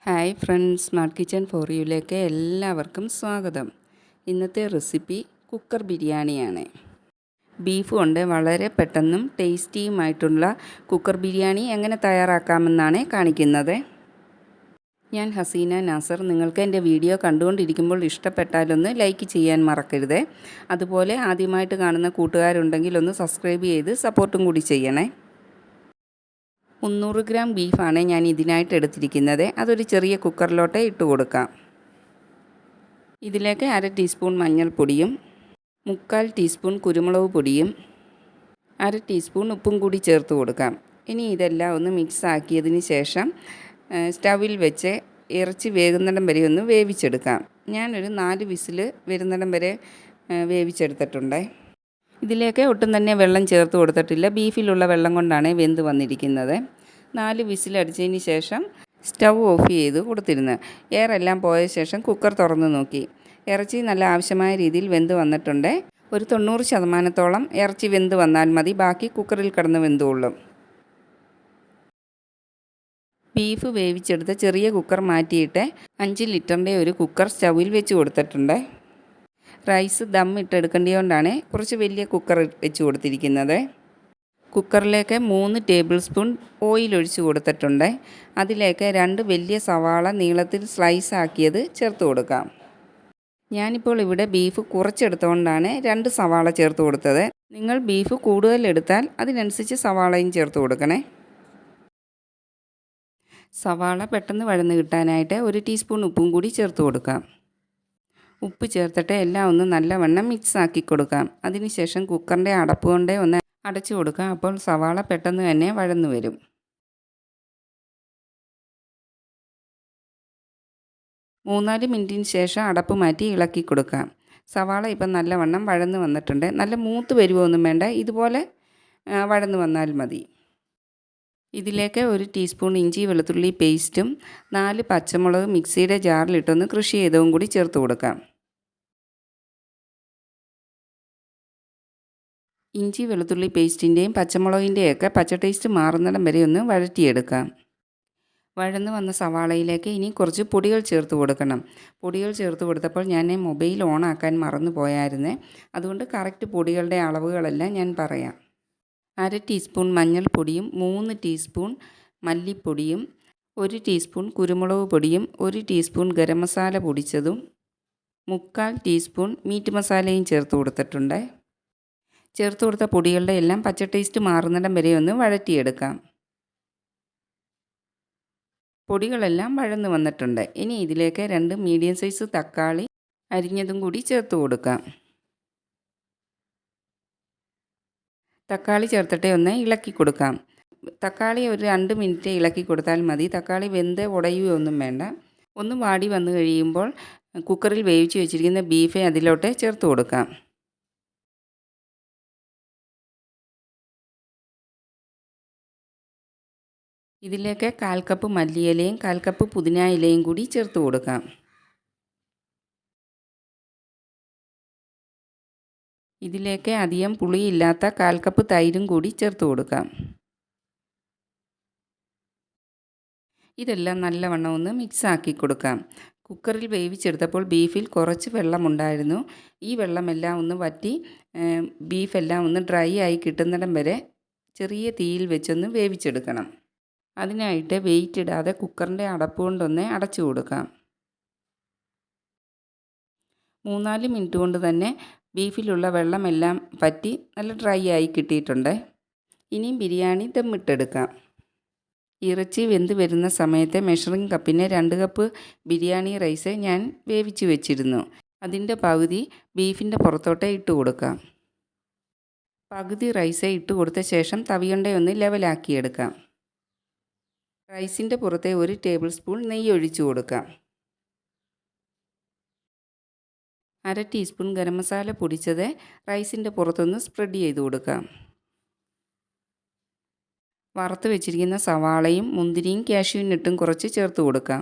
Hi friends, smart kitchen for യുയിലേക്ക് എല്ലാവർക്കും സ്വാഗതം. ഇന്നത്തെ റെസിപ്പി കുക്കർ ബിരിയാണിയാണ്. ബീഫ് കൊണ്ട് വളരെ പെട്ടെന്നും ടേസ്റ്റിയുമായിട്ടുള്ള കുക്കർ ബിരിയാണി എങ്ങനെ തയ്യാറാക്കാമെന്നാണ് കാണിക്കുന്നത്. ഞാൻ ഹസീന നാസർ. നിങ്ങൾക്ക് എൻ്റെ വീഡിയോ കണ്ടുകൊണ്ടിരിക്കുമ്പോൾ ഇഷ്ടപ്പെട്ടാലൊന്ന് ലൈക്ക് ചെയ്യാൻ മറക്കരുത്. അതുപോലെ ആദ്യമായിട്ട് കാണുന്ന കൂട്ടുകാരുണ്ടെങ്കിൽ ഒന്ന് സബ്സ്ക്രൈബ് ചെയ്ത് സപ്പോർട്ടും കൂടി ചെയ്യണേ. 300 ഗ്രാം ബീഫാണ് ഞാൻ ഇതിനായിട്ട് എടുത്തിരിക്കുന്നത്. അതൊരു ചെറിയ കുക്കറിലോട്ട് ഇട്ട് കൊടുക്കാം. ഇതിലേക്ക് 1/2 ടീസ്പൂൺ മഞ്ഞൾപ്പൊടിയും 3/4 ടീസ്പൂൺ കുരുമുളക് പൊടിയും 1/2 ടീസ്പൂൺ ഉപ്പും കൂടി ചേർത്ത് കൊടുക്കാം. ഇനി ഇതെല്ലാം ഒന്ന് മിക്സ് ആക്കിയതിന് ശേഷം സ്റ്റൗവിൽ വെച്ച് ഇറച്ചി വേകുന്നിടം വരെ ഒന്ന് വേവിച്ചെടുക്കാം. ഞാനൊരു 4 വിസിൽ വരുന്നിടം വരെ വേവിച്ചെടുത്തിട്ടുണ്ട്. ഇതിലേക്ക് ഒട്ടും തന്നെ വെള്ളം ചേർത്ത് കൊടുത്തിട്ടില്ല. ബീഫിലുള്ള വെള്ളം കൊണ്ടാണ് വെന്ത് വന്നിരിക്കുന്നത്. 4 വിസിലടിച്ചതിന് ശേഷം സ്റ്റൗ ഓഫ് ചെയ്ത് കൊടുത്തിരുന്നു. എയറെല്ലാം പോയ ശേഷം കുക്കർ തുറന്ന് നോക്കി. ഇറച്ചി നല്ല ആവശ്യമായ രീതിയിൽ വെന്ത് വന്നിട്ടുണ്ട്. ഒരു 90% ഇറച്ചി വെന്ത് വന്നാൽ മതി. ബാക്കി കുക്കറിൽ കിടന്ന് വെന്തുകൊള്ളും. ബീഫ് വേവിച്ചെടുത്ത ചെറിയ കുക്കർ മാറ്റിയിട്ട് 5 ലിറ്ററിൻ്റെ ഒരു കുക്കർ സ്റ്റൗവിൽ വെച്ച് കൊടുത്തിട്ടുണ്ട്. റൈസ് ദം ഇട്ടെടുക്കേണ്ടതുകൊണ്ടാണ് കുറച്ച് വലിയ കുക്കർ വെച്ച് കൊടുത്തിരിക്കുന്നത്. കുക്കറിലേക്ക് 3 ടേബിൾ സ്പൂൺ ഓയിൽ ഒഴിച്ച് കൊടുത്തിട്ടുണ്ട്. അതിലേക്ക് 2 വലിയ സവാള നീളത്തിൽ സ്ലൈസ് ആക്കിയത് ചേർത്ത് കൊടുക്കാം. ഞാനിപ്പോൾ ഇവിടെ ബീഫ് കുറച്ചെടുത്തുകൊണ്ടാണ് 2 സവാള ചേർത്ത് കൊടുത്തത്. നിങ്ങൾ ബീഫ് കൂടുതൽ എടുത്താൽ അതിനനുസരിച്ച് സവാളയും ചേർത്ത് കൊടുക്കണേ. സവാള പെട്ടെന്ന് വഴന്ന് കിട്ടാനായിട്ട് 1 ടീസ്പൂൺ ഉപ്പും കൂടി ചേർത്ത് കൊടുക്കാം. ഉപ്പ് ചേർത്തിട്ട് എല്ലാം ഒന്ന് നല്ലവണ്ണം മിക്സ് ആക്കി കൊടുക്കാം. അതിനുശേഷം കുക്കറിൻ്റെ അടപ്പ് കൊണ്ട് ഒന്ന് അടച്ചു കൊടുക്കാം. അപ്പോൾ സവാള പെട്ടെന്ന് തന്നെ വഴന്നു വരും. മൂന്നാല് മിനിറ്റിന് ശേഷം അടപ്പ് മാറ്റി ഇളക്കി കൊടുക്കാം. സവാള ഇപ്പം നല്ലവണ്ണം വഴന്ന് വന്നിട്ടുണ്ട്. നല്ല മൂത്ത് വരുവൊന്നും വേണ്ട, ഇതുപോലെ വഴന്ന് വന്നാൽ മതി. ഇതിലേക്ക് 1 ടീസ്പൂൺ ഇഞ്ചി വെളുത്തുള്ളി പേസ്റ്റും 4 പച്ചമുളക് മിക്സിയുടെ ജാറിലിട്ടൊന്ന് ക്രഷ് ചെയ്തതും കൂടി ചേർത്ത് കൊടുക്കാം. ഇഞ്ചി വെളുത്തുള്ളി പേസ്റ്റിൻ്റെയും പച്ചമുളകിൻ്റെയൊക്കെ പച്ച ടേസ്റ്റ് മാറുന്നിടം വരെ ഒന്ന് വഴറ്റിയെടുക്കാം. വഴന്ന് വന്ന സവാളയിലേക്ക് ഇനി കുറച്ച് പൊടികൾ ചേർത്ത് കൊടുക്കണം. പൊടികൾ ചേർത്ത് കൊടുത്തപ്പോൾ ഞാൻ മൊബൈൽ ഓണാക്കാൻ മറന്നു പോയായിരുന്നു. അതുകൊണ്ട് കറക്റ്റ് പൊടികളുടെ അളവുകളെല്ലാം ഞാൻ പറയാം. 1/2 ടീസ്പൂൺ മഞ്ഞൾപ്പൊടിയും 3 ടീസ്പൂൺ മല്ലിപ്പൊടിയും 1 ടീസ്പൂൺ കുരുമുളക് പൊടിയും 1 ടീസ്പൂൺ ഗരം മസാല പൊടിച്ചതും 3/4 ടീസ്പൂൺ മീറ്റ് മസാലയും ചേർത്ത് കൊടുത്തിട്ടുണ്ട്. ചേർത്ത് കൊടുത്ത പൊടികളുടെ എല്ലാം പച്ച ടേസ്റ്റ് മാറുന്നിടം വരെ ഒന്ന് വഴറ്റിയെടുക്കാം. പൊടികളെല്ലാം വഴന്ന് വന്നിട്ടുണ്ട്. ഇനി ഇതിലേക്ക് 2 മീഡിയം സൈസ് തക്കാളി അരിഞ്ഞതും കൂടി ചേർത്ത് കൊടുക്കാം. തക്കാളി ചേർത്തിട്ട് ഒന്ന് ഇളക്കി കൊടുക്കാം. തക്കാളി ഒരു 2 മിനിറ്റ് ഇളക്കി കൊടുത്താൽ മതി. തക്കാളി വെന്ത് ഉടയുകയൊന്നും വേണ്ട. ഒന്ന് വാടി വന്നു കഴിയുമ്പോൾ കുക്കറിൽ വേവിച്ച് വെച്ചിരിക്കുന്ന ബീഫ് അതിലോട്ട് ചേർത്ത് കൊടുക്കാം. ഇതിലേക്ക് 1/4 കപ്പ് മല്ലിയിലയും 1/4 കപ്പ് പുതിന ഇലയും കൂടി ചേർത്ത് കൊടുക്കാം. ഇതിലേക്ക് അധികം പുളിയില്ലാത്ത 1/4 കപ്പ് തൈരും കൂടി ചേർത്ത് കൊടുക്കാം. ഇതെല്ലാം നല്ലവണ്ണം ഒന്ന് മിക്സ് ആക്കി കൊടുക്കാം. കുക്കറിൽ വേവിച്ചെടുത്തപ്പോൾ ബീഫിൽ കുറച്ച് വെള്ളമുണ്ടായിരുന്നു. ഈ വെള്ളമെല്ലാം ഒന്ന് വറ്റി ബീഫെല്ലാം ഒന്ന് ഡ്രൈ ആയി കിട്ടുന്നിടം വരെ ചെറിയ തീയിൽ വെച്ചൊന്ന് വേവിച്ചെടുക്കണം. അതിനായിട്ട് വെയിറ്റ് ഇടാതെ കുക്കറിൻ്റെ അടപ്പ് കൊണ്ടൊന്ന് അടച്ചു കൊടുക്കാം. 3-4 മിനിറ്റ് കൊണ്ട് തന്നെ ബീഫിലുള്ള വെള്ളമെല്ലാം വറ്റി നല്ല ഡ്രൈ ആയി കിട്ടിയിട്ടുണ്ട്. ഇനിയും ബിരിയാണി ദമ്മിട്ടെടുക്കാം. ഇറച്ചി വെന്ത് വരുന്ന സമയത്ത് മെഷറിംഗ് കപ്പിന് 2 കപ്പ് ബിരിയാണി റൈസ് ഞാൻ വേവിച്ച് വെച്ചിരുന്നു. അതിൻ്റെ പകുതി ബീഫിൻ്റെ പുറത്തോട്ട് ഇട്ട് കൊടുക്കാം. പകുതി റൈസ് ഇട്ട് കൊടുത്ത ശേഷം തവിയുണ്ട ഒന്ന് ലെവലാക്കിയെടുക്കാം. റൈസിൻ്റെ പുറത്തെ 1 ടേബിൾ സ്പൂൺ നെയ്യ് ഒഴിച്ചു കൊടുക്കാം. 1/2 ടീസ്പൂൺ ഗരം മസാല പൊടിച്ചത് റൈസിൻ്റെ പുറത്തൊന്ന് സ്പ്രെഡ് ചെയ്ത് കൊടുക്കാം. വറുത്ത് വെച്ചിരിക്കുന്ന സവാളയും മുന്തിരിയും കാഷ്യൂനട്ടും കുറച്ച് ചേർത്ത് കൊടുക്കാം.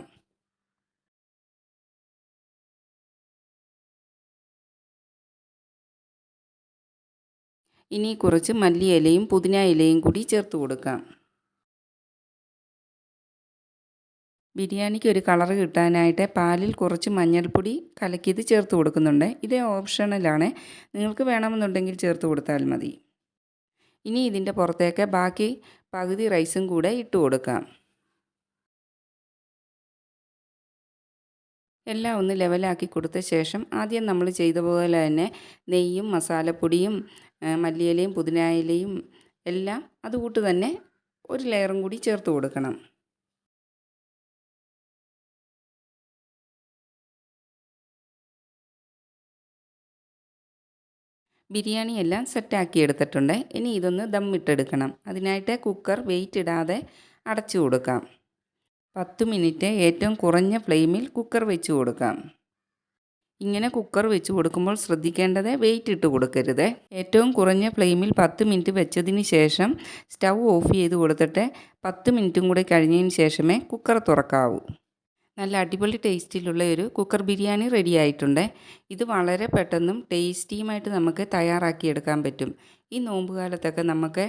ഇനി കുറച്ച് മല്ലിയിലയും പുതിന ഇലയും കൂടി ചേർത്ത് കൊടുക്കാം. ബിരിയാണിക്ക് ഒരു കളർ കിട്ടാനായിട്ട് പാലിൽ കുറച്ച് മഞ്ഞൾപ്പൊടി കലക്കിയത് ചേർത്ത് കൊടുക്കുന്നുണ്ട്. ഇത് ഓപ്ഷണലാണ്, നിങ്ങൾക്ക് വേണമെന്നുണ്ടെങ്കിൽ ചേർത്ത് കൊടുത്താൽ മതി. ഇനി ഇതിൻ്റെ പുറത്തേക്ക് ബാക്കി പകുതി റൈസും കൂടെ ഇട്ട് കൊടുക്കാം. എല്ലാം ഒന്ന് ലെവലാക്കി കൊടുത്ത ശേഷം ആദ്യം നമ്മൾ ചെയ്ത പോലെ തന്നെ നെയ്യും മസാലപ്പൊടിയും മല്ലിയിലയും പുതിനയിലയും എല്ലാം അതുകൂട്ട് തന്നെ ഒരു ലെയറും കൂടി ചേർത്ത് കൊടുക്കണം. ബിരിയാണി എല്ലാം സെറ്റാക്കി എടുത്തിട്ടുണ്ട്. ഇനി ഇതൊന്ന് ദമ്മിട്ടെടുക്കണം. അതിനായിട്ട് കുക്കർ വെയിറ്റ് ഇടാതെ അടച്ചു കൊടുക്കാം. 10 മിനിറ്റ് ഏറ്റവും കുറഞ്ഞ ഫ്ലെയിമിൽ കുക്കർ വെച്ച് കൊടുക്കാം. ഇങ്ങനെ കുക്കർ വെച്ച് കൊടുക്കുമ്പോൾ ശ്രദ്ധിക്കേണ്ടത് വെയിറ്റ് ഇട്ട് കൊടുക്കരുത്. ഏറ്റവും കുറഞ്ഞ ഫ്ലെയിമിൽ 10 മിനിറ്റ് വെച്ചതിന് ശേഷം സ്റ്റൗ ഓഫ് ചെയ്ത് കൊടുത്തിട്ട് 10 മിനിറ്റും കൂടി കഴിഞ്ഞതിന് ശേഷമേ കുക്കർ തുറക്കാവൂ. നല്ല അടിപൊളി ടേസ്റ്റിലുള്ള ഒരു കുക്കർ ബിരിയാണി റെഡി ആയിട്ടുണ്ട്. ഇത് വളരെ പെട്ടെന്നും ടേസ്റ്റിയുമായിട്ട് നമുക്ക് തയ്യാറാക്കിയെടുക്കാൻ പറ്റും. ഈ നോമ്പുകാലത്തൊക്കെ നമുക്ക്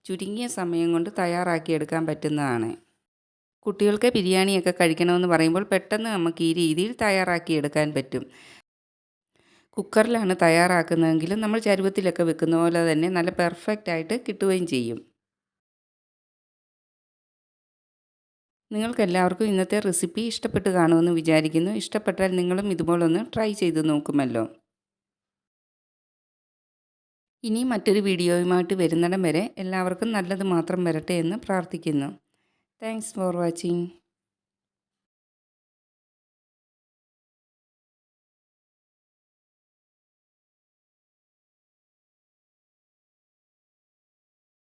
ചുരുങ്ങിയ സമയം കൊണ്ട് തയ്യാറാക്കിയെടുക്കാൻ പറ്റുന്നതാണ്. കുട്ടികൾക്ക് ബിരിയാണിയൊക്കെ കഴിക്കണമെന്ന് പറയുമ്പോൾ പെട്ടെന്ന് നമുക്ക് ഈ രീതിയിൽ തയ്യാറാക്കിയെടുക്കാൻ പറ്റും. കുക്കറിലാണ് തയ്യാറാക്കുന്നതെങ്കിലും നമ്മൾ ചരുവത്തിലൊക്കെ വെക്കുന്ന പോലെ തന്നെ നല്ല പെർഫെക്റ്റ് ആയിട്ട് കിട്ടുകയും ചെയ്യും. നിങ്ങൾക്കെല്ലാവർക്കും ഇന്നത്തെ റെസിപ്പി ഇഷ്ടപ്പെട്ട് കാണുമെന്ന് വിചാരിക്കുന്നു. ഇഷ്ടപ്പെട്ടാൽ നിങ്ങളും ഇതുപോലൊന്ന് ട്രൈ ചെയ്ത് നോക്കുമല്ലോ. ഇനി മറ്റൊരു വീഡിയോയുമായിട്ട് വരുന്നിടം വരെ എല്ലാവർക്കും നല്ലത് മാത്രം വരട്ടെ എന്ന് പ്രാർത്ഥിക്കുന്നു. Thanks for watching.